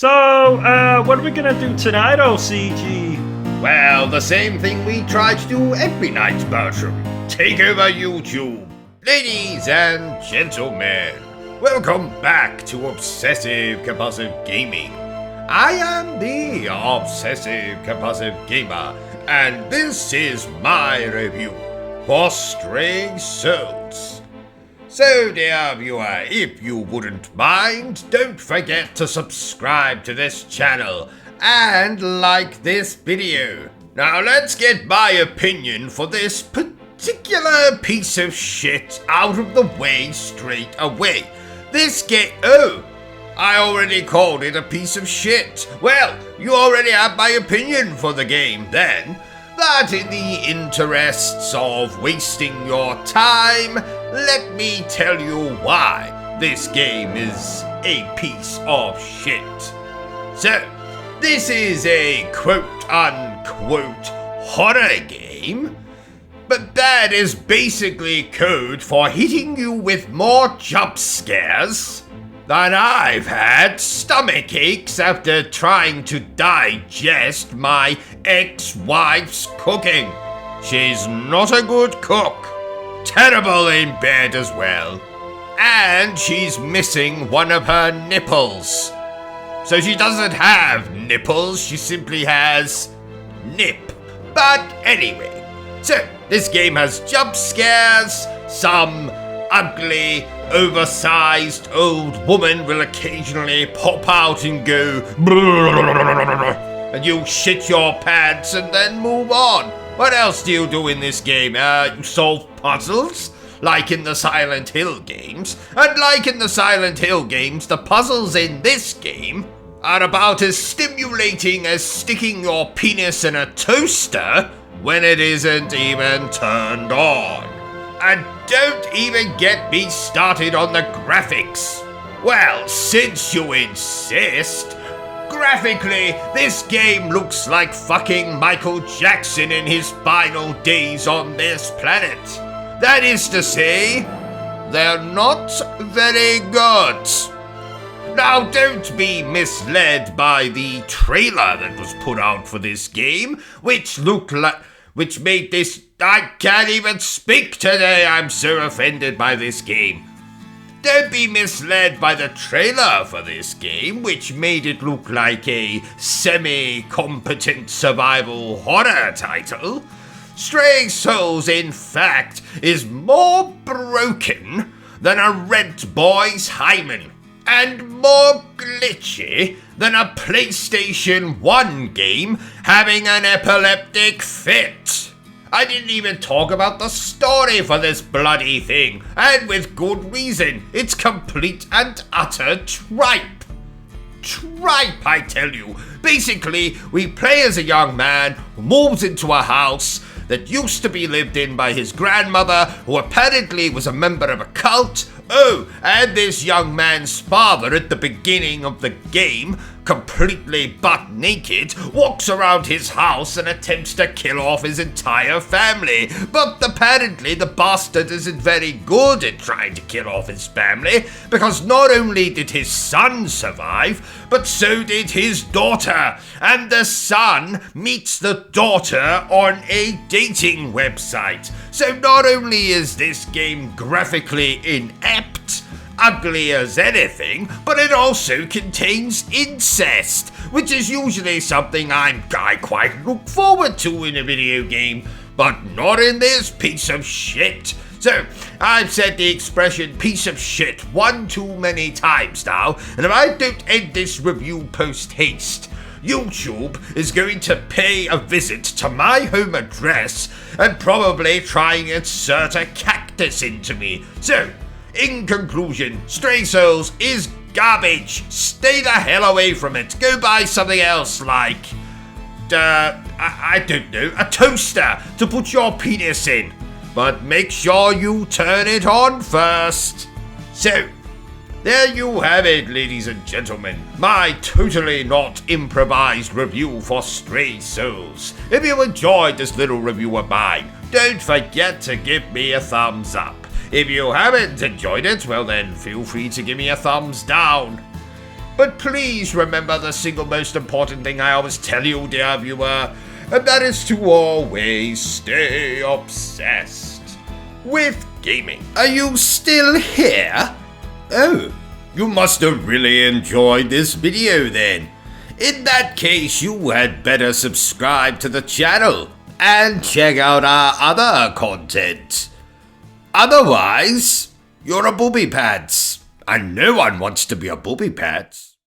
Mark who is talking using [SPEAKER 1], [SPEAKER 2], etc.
[SPEAKER 1] So, what are we gonna do tonight, O.C.G?
[SPEAKER 2] Well, the same thing we try to do every night, Bertrum. Take over YouTube. Ladies and gentlemen, welcome back to Obsessive Compulsive Gaming. I am the Obsessive Compulsive Gamer, and this is my review for Stray Souls. So, dear viewer, if you wouldn't mind, don't forget to subscribe to this channel and like this video. Now let's get my opinion for this particular piece of shit out of the way straight away. I already called it a piece of shit. Well, you already have my opinion for the game then. But in the interests of wasting your time, let me tell you why this game is a piece of shit. So, this is a quote-unquote horror game, but that is basically code for hitting you with more jump scares than I've had stomach aches after trying to digest my ex-wife's cooking. She's not a good cook, terrible in bed as well, and she's missing one of her nipples. So she doesn't have nipples, she simply has nip. But anyway, so this game has jump scares, some ugly, oversized old woman will occasionally pop out and go and you shit your pants and then move on. What else do you do in this game? You solve puzzles? Like in the Silent Hill games. And like in the Silent Hill games, the puzzles in this game are about as stimulating as sticking your penis in a toaster when it isn't even turned on. And don't even get me started on the graphics. Well, since you insist, graphically, this game looks like fucking Michael Jackson in his final days on this planet. That is to say, they're not very good. Now, don't be misled by the trailer that was put out for this game, which made this... I can't even speak today, I'm so offended by this game. Don't be misled by the trailer for this game, which made it look like a semi-competent survival horror title. Stray Souls, in fact, is more broken than a Rent Boy's hymen, and more glitchy than a PlayStation 1 game having an epileptic fit. I didn't even talk about the story for this bloody thing, and with good reason. It's complete and utter tripe. Tripe, I tell you. Basically, we play as a young man who moves into a house that used to be lived in by his grandmother, who apparently was a member of a cult. Oh, and this young man's father at the beginning of the game, completely butt naked, walks around his house and attempts to kill off his entire family. But apparently the bastard isn't very good at trying to kill off his family, because not only did his son survive, but so did his daughter. And the son meets the daughter on a dating website. So not only is this game graphically inept, ugly as anything, but it also contains incest, which is usually something I quite look forward to in a video game, but not in this piece of shit. So, I've said the expression piece of shit one too many times now, and if I don't end this review post-haste, YouTube is going to pay a visit to my home address and probably try and insert a cactus into me. So, in conclusion, Stray Souls is garbage. Stay the hell away from it. Go buy something else like, I don't know, a toaster to put your penis in. But make sure you turn it on first. So, there you have it, ladies and gentlemen. My totally not improvised review for Stray Souls. If you enjoyed this little review of mine, don't forget to give me a thumbs up. If you haven't enjoyed it, well then feel free to give me a thumbs down. But please remember the single most important thing I always tell you, dear viewer, and that is to always stay obsessed with gaming. Are you still here? Oh, you must have really enjoyed this video then. In that case, you had better subscribe to the channel and check out our other content. Otherwise, you're a booby pants, and no one wants to be a booby pants.